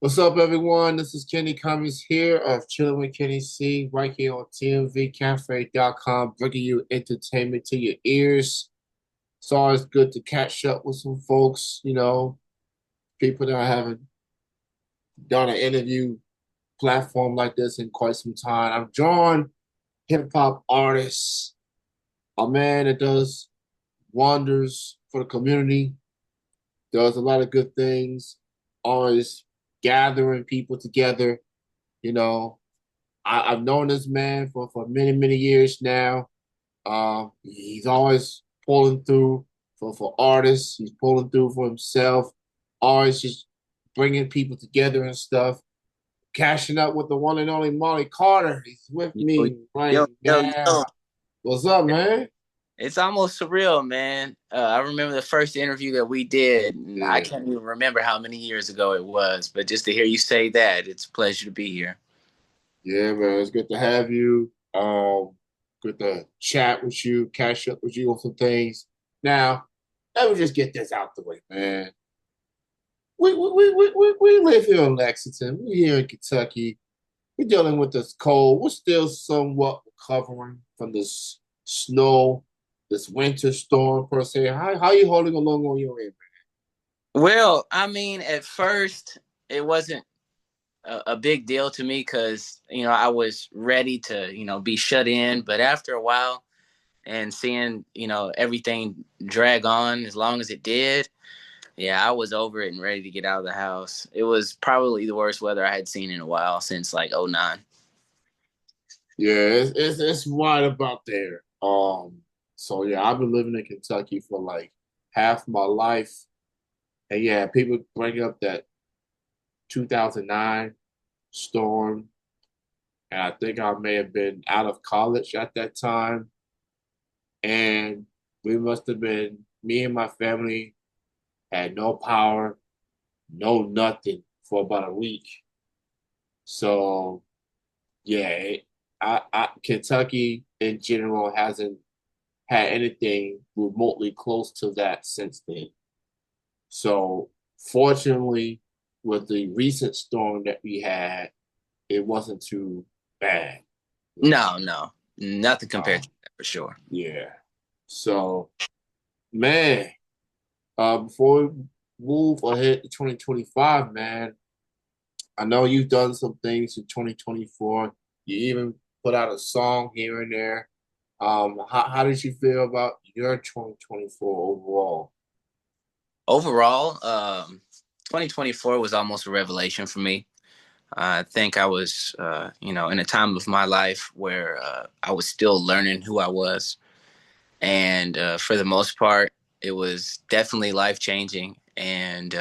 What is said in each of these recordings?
What's up, everyone? This is Kenny Cummings here of Chilling with Kenny C, right here on TMVCafe.com, bringing you entertainment to your ears. It's always good to catch up with some folks, people that I haven't done an interview platform like this in quite some time. I'm John, hip hop artist, a man that does wonders for the community, does a lot of good things, always gathering people together, you know. I've known this man for many, many years now. He's always pulling through for artists. He's pulling through for himself. Always just bringing people together and stuff. Cashing up with the one and only Marley Carter. He's with Yo, me right yo, yo, yo. now. What's up, man? It's almost surreal, man. I remember the first interview that we did, and I Yeah, can't even remember how many years ago it was, but just to hear you say that, it's a pleasure to be here. yeah, man. It's good to have you. Good to chat with you, catch up with you on some things. Now, let me just get this out the way, man. We live here in Lexington. We're here in Kentucky. We're dealing with this cold. We're still somewhat recovering from this snow, this winter storm per se. How you holding along on your end? Well, I mean, at first, it wasn't a big deal to me because, I was ready to, be shut in. But after a while and seeing, everything drag on as long as it did, yeah, I was over it and ready to get out of the house. It was probably the worst weather I had seen in a while since like '09. Yeah, it's right about there. So yeah, I've been living in Kentucky for like half my life, and yeah, people bring up that 2009 storm, and I think I may have been out of college at that time, and we must have been me and my family had no power, no nothing for about a week. So yeah, Kentucky in general hasn't had anything remotely close to that since then. So fortunately, with the recent storm that we had, it wasn't too bad. No, no, nothing compared to Um, that for sure. yeah. So man, before we move ahead to 2025, man, I know you've done some things in 2024. You even put out a song here and there. How did you feel about your 2024 overall? Overall, 2024 was almost a revelation for me. I think I was, in a time of my life where I was still learning who I was, and for the most part, it was definitely life changing. And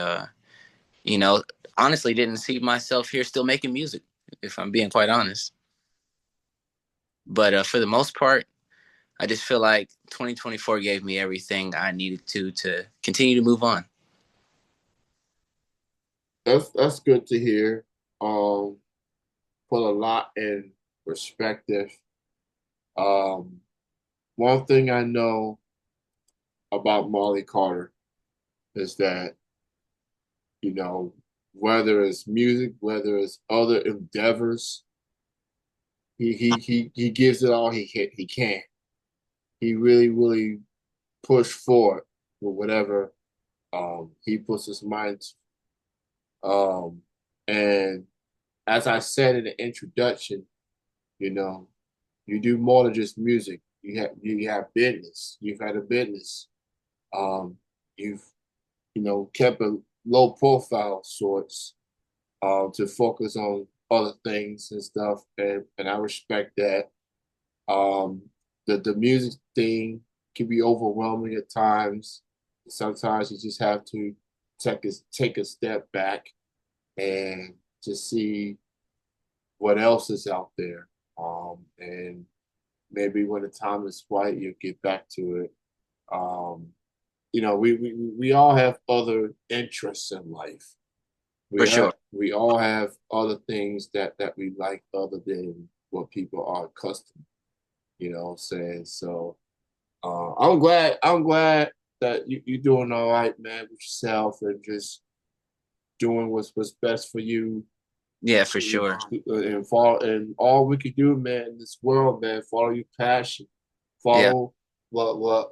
you know, honestly, didn't see myself here still making music, if I'm being quite honest. But for the most part, I just feel like 2024 gave me everything I needed to continue to move on. That's good to hear. Um, put a lot in perspective. Um, One thing I know about Marley Carter is that, you know, whether it's music, whether it's other endeavors, he gives it all he can. He really, really push forward with whatever he puts his mind to. And as I said in the introduction, you know, you do more than just music. You have business. You've had a business. Um, you've kept a low profile sorts to focus on other things and stuff, and I respect that. Um, the music thing can be overwhelming at times. Sometimes you just have to take a step back and just see what else is out there. And maybe when the time is right, you'll get back to it. Um, we all have other interests in life. For sure. We all have other things that we like other than what people are accustomed. You know what I'm saying? So I'm glad that you're doing all right, man, with yourself and just doing what's best for you, Yeah, for sure. and follow, and all we can do, man, in this world, man, follow your passion, Yeah, follow what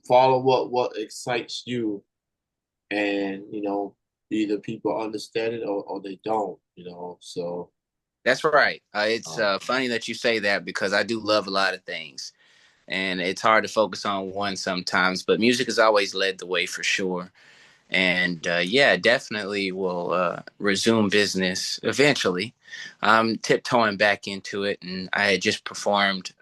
follow what excites you, and either people understand it or they don't, so that's right. It's um, funny that you say that because I do love a lot of things, and it's hard to focus on one sometimes. But music has always led the way for sure. And yeah, definitely will resume business eventually. I'm tiptoeing back into it, and I had just performed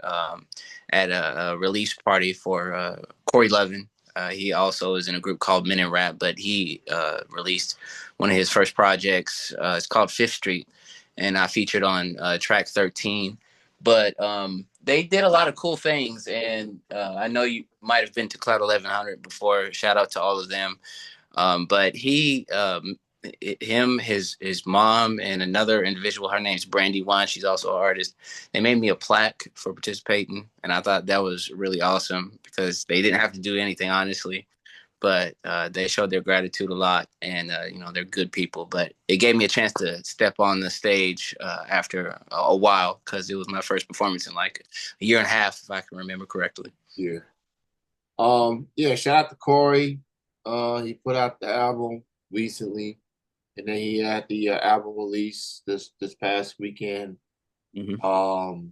at a release party for Corey Lovin. He also is in a group called Men in Rap, but he released one of his first projects. It's called Fifth Street, and I featured on track 13. But they did a lot of cool things, and I know you might have been to Cloud 1100 before. Shout out to all of them. But him, his mom, and another individual. Her name's Brandy Wine. She's also an artist. They made me a plaque for participating, and I thought that was really awesome because they didn't have to do anything, honestly. But they showed their gratitude a lot, and they're good people. But it gave me a chance to step on the stage after a while because it was my first performance in like a year and a half, if I can remember correctly. yeah. Yeah, shout out to Corey. He put out the album recently, and then he had the album release this past weekend. Hmm. Um,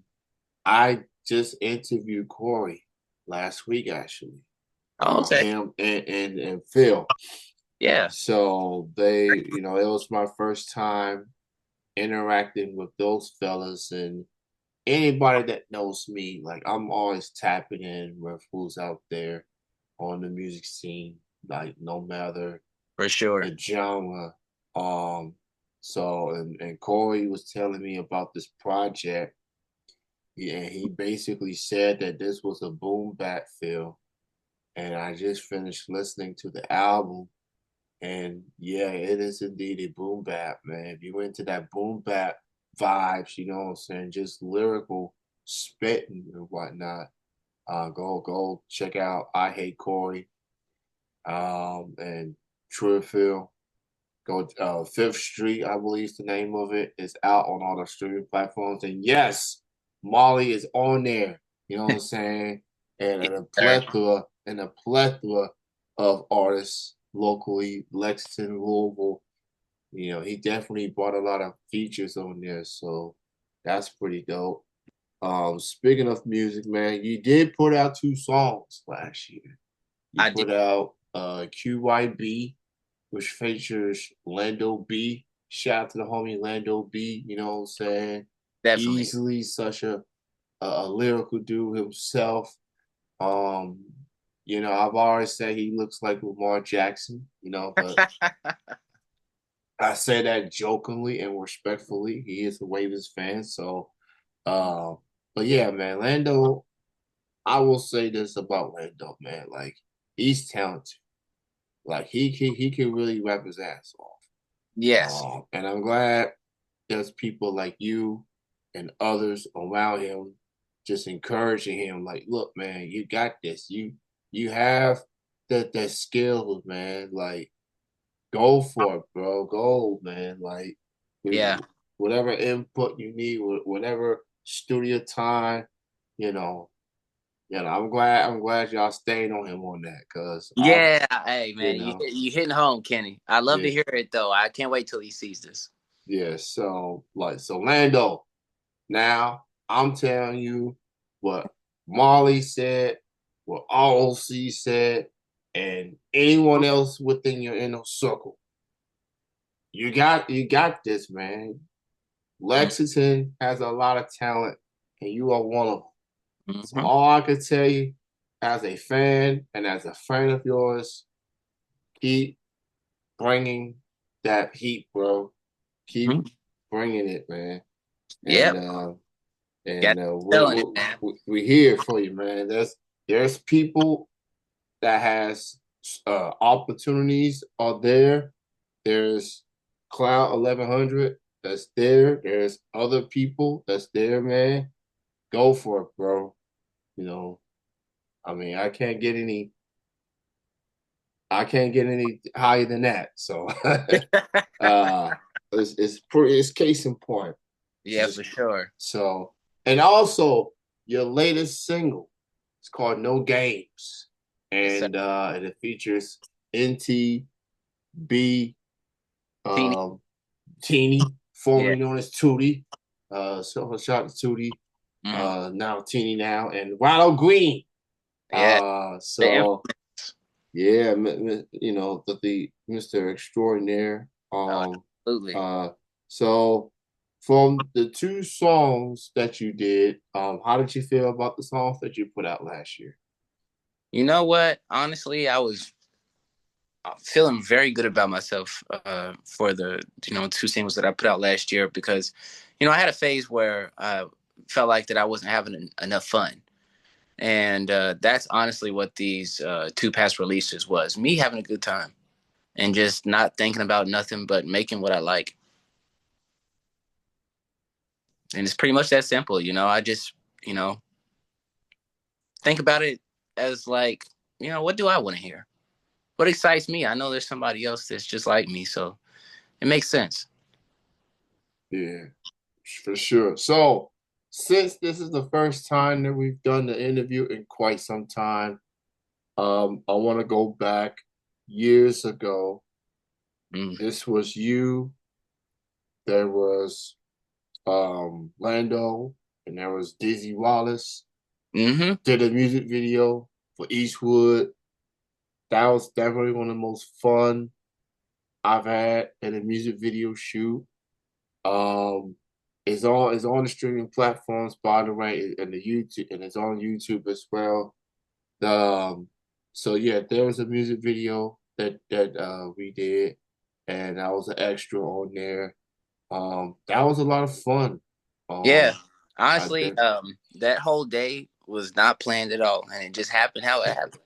I just interviewed Corey last week, actually. Oh, okay. Him and Phil. Yeah, So it was my first time interacting with those fellas, and anybody that knows me, like I'm always tapping in with who's out there on the music scene, like no matter for sure. the genre. Um, and Corey was telling me about this project. Yeah, he basically said that this was a boom bap feel, and I just finished listening to the album, and yeah, it is indeed a boom bap, man. If you into that boom bap vibes, you know what I'm saying, just lyrical spitting and whatnot, go check out I Hate Corey, and Truefield. Go Fifth Street, I believe is the name of it. It's out on all the streaming platforms. And yes, Marley is on there. You know what I'm saying? And, Yes, and a sir. plethora and a plethora of artists locally, Lexington, Louisville. He definitely brought a lot of features on there. So that's pretty dope. Speaking of music, man, you did put out two songs last year. You I did. put out QYB, which features Lando B. Shout out to the homie Lando B. You know what I'm saying? Definitely. Easily such a lyrical dude himself. Um, I've always said he looks like Lamar Jackson, but I say that jokingly and respectfully. He is a Ravens fan, so uh, but yeah, man, Lando, I will say this about Lando, man. Like he's talented. Like he can really rap his ass off. Yes. And I'm glad there's people like you and others around him just encouraging him, like, look, man, you got this. You have that skills, man. Like, go for it, bro. Go, man. Like, Yeah. whatever input you need, whatever studio time, you know. I'm glad y'all stayed on him on that, cause Yeah. Hey, you man, know, you hitting home, Kenny. I love to yeah, hear it though. I can't wait till he sees this. yeah. So Lando. Now, I'm telling you what Marley said, what ROC said, and anyone else within your inner circle. You got this, man. Lexington has a lot of talent, and you are one of them. So Mm-hmm. all I can tell you, as a fan and as a friend of yours, keep bringing that heat, bro. Keep Mm-hmm. bringing it, man. And Yep. uh, Got and telling it, man. we're here for you, man. There's people that has opportunities are there. There's Cloud 1100 that's there. There's other people that's there, man. Go for it, bro. You know, I mean, I can't get any higher than that. So uh it's case in point. Yeah, Just for sure. so and also your latest single. It's called No Games. Yes, sir. And it features NTB Teeny. um Teeny, Yeah. formerly known as Tootie. So shout out to Tootie. Mm. Now Teeny now and Wallow Green. Yeah. The So yeah, you know the Mr. Extraordinaire. oh, absolutely. Uh, so from the two songs that you did, how did you feel about the songs that you put out last year? You know what? Honestly, I was feeling very good about myself for the two singles that I put out last year because I had a phase where I felt like that I wasn't having enough fun. And that's honestly what these two past releases was me having a good time and just not thinking about nothing but making what I like. And it's pretty much that simple. I just, you know, think about it as like, what do I want to hear? What excites me? I know there's somebody else that's just like me. So it makes sense. Yeah, for sure. So since this is the first time that we've done the interview in quite some time, I want to go back years ago. Mm. This was you. There was Lando, and there was Dizzy Wallace. Mm-hmm. Did a music video for Eastwood. That was definitely one of the most fun I've had in a music video shoot. Um, it's on the streaming platforms, by the way, and the YouTube, and it's on YouTube as well. The so yeah, there was a music video that we did, and I was an extra on there. That was a lot of fun. Yeah. I Honestly, did, that whole day was not planned at all, and it just happened how it happened.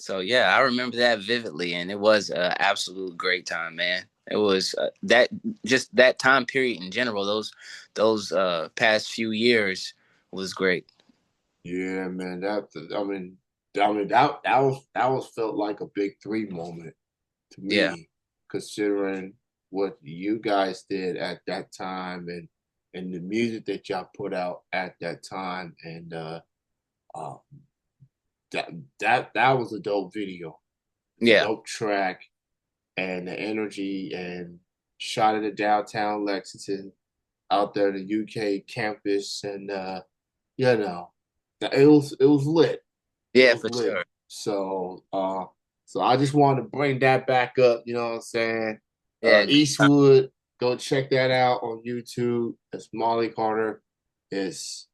So yeah, I remember that vividly, and it was an absolute great time, man. It was that just that time period in general. Those past few years was great. yeah, man. That was felt like a big three moment to Yeah, me, considering what you guys did at that time and the music that y'all put out at that time, and uh, that that was a dope video. It's a yeah, dope track, and the energy and shot at the downtown Lexington out there, the UK campus, and you know, it was lit. It yeah, was for lit. sure. So I just wanted to bring that back up. You know what I'm saying? Yeah, Eastwood, go check that out on YouTube. It's Marley Carter. It's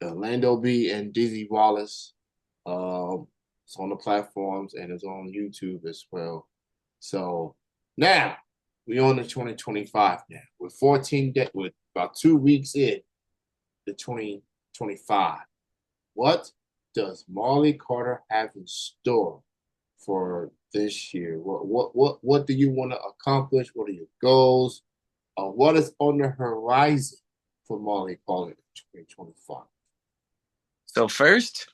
Lando B and Dizzy Wallace. Um, it's on the platforms and it's on YouTube as well. So now we on to 2025 now. With about 2 weeks in the 2025. What does Marley Carter have in store for this year? What do you want to accomplish? What are your goals? What is on the horizon for Marley Carter in 2025? so first,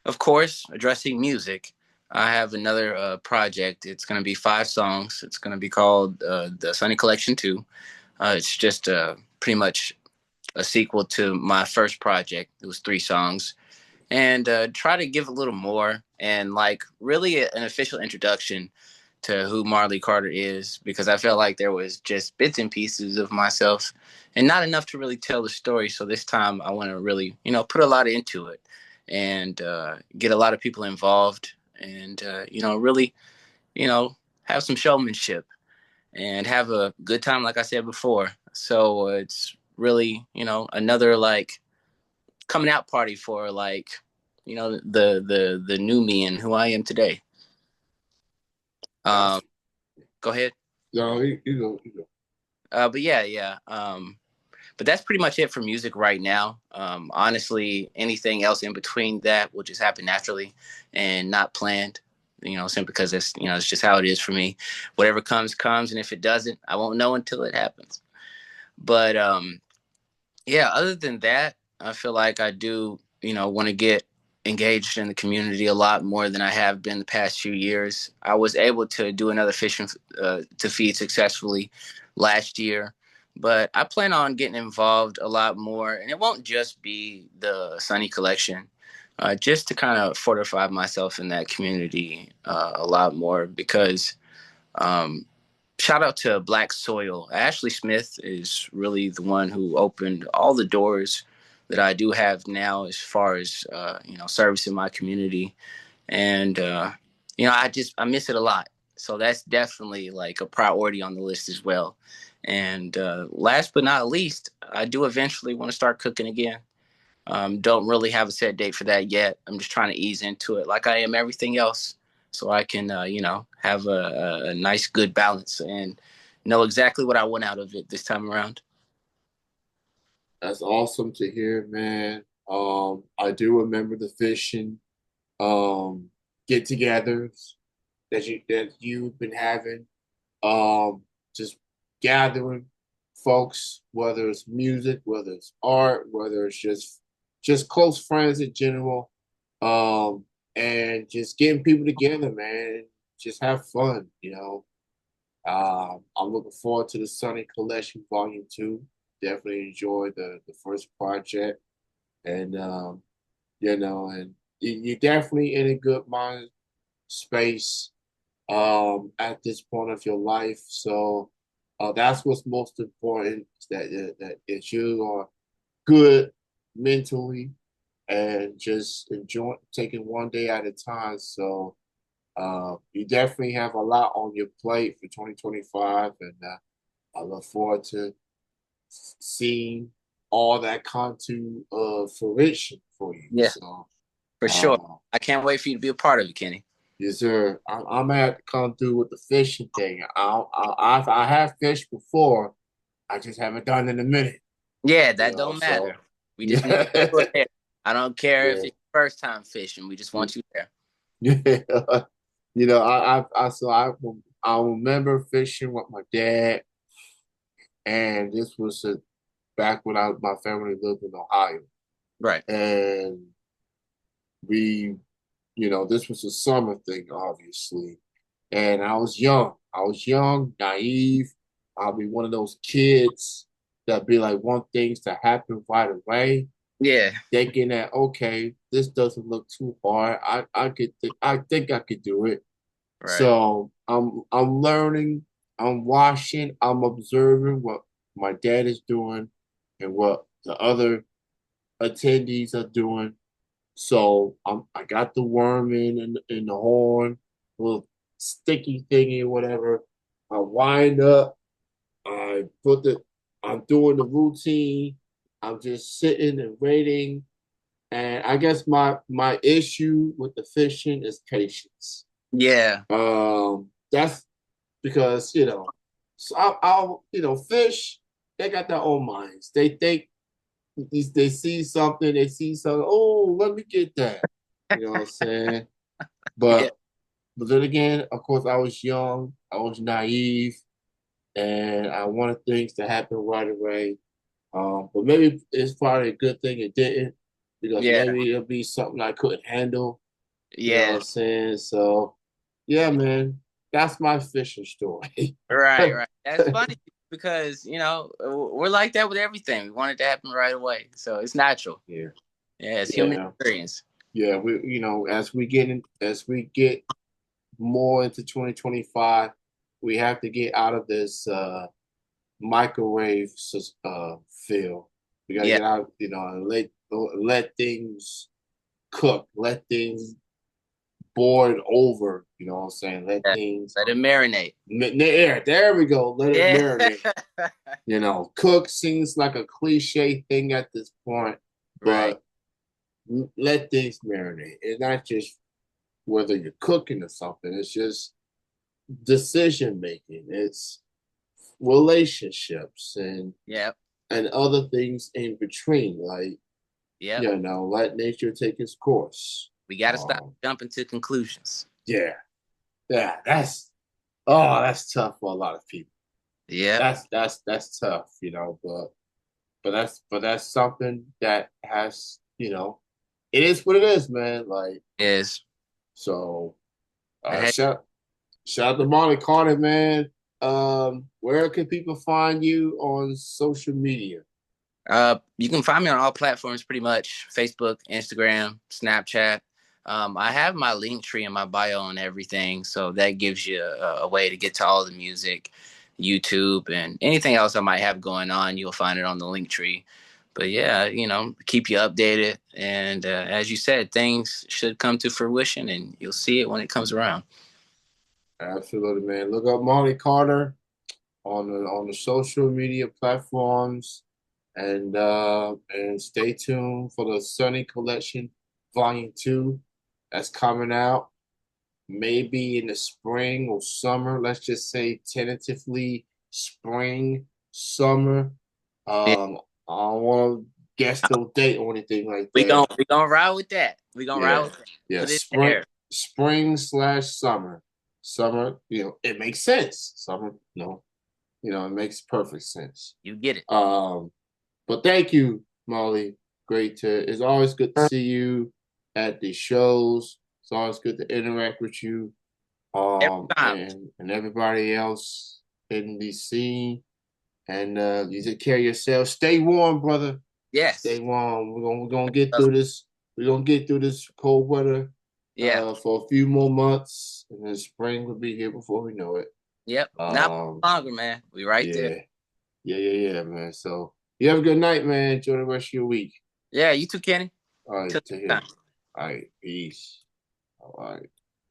of course, addressing music. I have another project. It's going to be 5 songs. It's going to be called the Sunny Collection 2. It's just pretty much a sequel to my first project. It was 3 songs, and try to give a little more and like really an official introduction to who Marley Carter is, because I felt like there was just bits and pieces of myself and not enough to really tell the story. So this time I want to really, put a lot into it and get a lot of people involved and, really, have some showmanship and have a good time, like I said before. So it's really, another like coming out party for like, the new me and who I am today. Um, That's go ahead. no, you go. But yeah, yeah. But that's pretty much it for music right now. Honestly, anything else in between that will just happen naturally and not planned. Simply because it's just how it is for me. Whatever comes, comes, and if it doesn't, I won't know until it happens. But yeah, other than that, I feel like I do, want to get engaged in the community a lot more than I have been the past few years. I was able to do another fishing to feed successfully last year, but I plan on getting involved a lot more, and it won't just be the Sunny Collection. Just to kind of fortify myself in that community a lot more because um, shout out to Black Soil. Ashley Smith is really the one who opened all the doors that I do have now as far as servicing my community, and I miss it a lot. So that's definitely like a priority on the list as well. And last but not least, I do eventually want to start cooking again. Don't really have a set date for that yet. I'm just trying to ease into it like I am everything else so I can, have a nice, good balance and know exactly what I want out of it this time around. That's awesome to hear, man. I do remember the fishing um get-togethers that you've been having. Just gathering folks, whether it's music, whether it's art, whether it's just close friends in general, and just getting people together, man. Just have fun, you know. I'm looking forward to the Sunny Collection Volume 2. Definitely enjoyed the first project, and and you're definitely in a good mind space at this point of your life. So that's what's most important is that you are good mentally and just enjoy taking one day at a time. So you definitely have a lot on your plate for 2025, and I look forward to seeing all that come to fruition for you. Yeah, So, for sure. uh, I can't wait for you to be a part of it, Kenny. yes, sir. I'm gonna have to come through with the fishing thing. I have fished before. I just haven't done it in a minute. Yeah, You that know, don't matter. so We just need yeah, you there. I don't care if yeah, it's your first time fishing. We just want you there. yeah. You know, I remember fishing with my dad, and this was back when my family lived in Ohio, Right. and we, this was a summer thing, obviously. And I was young. I was young, naive. I'll be one of those kids that be like, want things to happen right away, Yeah. thinking that okay, this doesn't look too hard. I think I could do it. Right. So I'm learning, I'm watching, I'm observing what my dad is doing and what the other attendees are doing. So I got the worm in the horn, little sticky thingy, whatever. I wind up. I put the. I'm doing the routine. I'm just sitting and waiting. And I guess my issue with the fishing is patience. Yeah. That's because so I'll fish. They got their own minds. They think they see something. They see something. Oh, let me get that. You know what I'm saying? Yeah. But but then again, of course, I was young, I was naive, and I wanted things to happen right away. But maybe it's probably a good thing it didn't, because Yeah. maybe it'll be something I couldn't handle. You know what Yeah. I'm saying? So, yeah, man, that's my fishing story. Right, right. That's funny because, we're like that with everything. We want it to happen right away. So it's natural. Yeah, Yeah, it's human yeah, experience. yeah. As we get more into 2025, we have to get out of this microwave feel. We got to Yeah, get out, and let things cook, let things boil over. You know what I'm saying? Let yeah. things Let it marinate. there. There we go. Let it Yeah. marinate. Cook seems like a cliche thing at this point, Right. but let things marinate. It's not just whether you're cooking or something. It's just decision making. It's relationships Yep. and other things in between. Like, Yep. let nature take its course. We got to stop jumping to conclusions. Yeah, yeah, that's tough for a lot of people. Yep. That's tough, but that's something that has, it is what it is, man. Like Is so. I had Shout out to Marley Carter, man. Where can people find you on social media? You can find me on all platforms pretty much: Facebook, Instagram, Snapchat. I have my link tree in my bio and everything, so that gives you a way to get to all the music, YouTube, and anything else I might have going on. You'll find it on the link tree. But yeah, keep you updated. And as you said, things should come to fruition, and you'll see it when it comes around. Absolutely, man. Look up Marley Carter on the social media platforms, and stay tuned for the Sunny Collection Volume Two that's coming out maybe in the spring or summer. Let's just say tentatively spring, summer. Yeah, I don't want to guess no date or anything like we that. gonna we gonna ride with that. We gonna ride Yeah, with that. yeah, Put it in the air. spring slash summer. Summer, it makes sense. Summer, it makes perfect sense. You get it. Um, but thank you, Molly. It's always good to see you at the shows. It's always good to interact with you. Every time. And everybody else in the scene. And you take care of yourself. Stay warm, brother. Stay Yes. warm. We're gonna get through this. We're gonna get through this cold weather Yeah. for a few more months, and then spring will be here before we know it. Yep. Not Um, longer, man. We right there. yeah, yeah, man. So you have a good night, man. Enjoy the rest of your week. Yeah, you too, Kenny. All right, Till take next care. time. All right, peace. All right.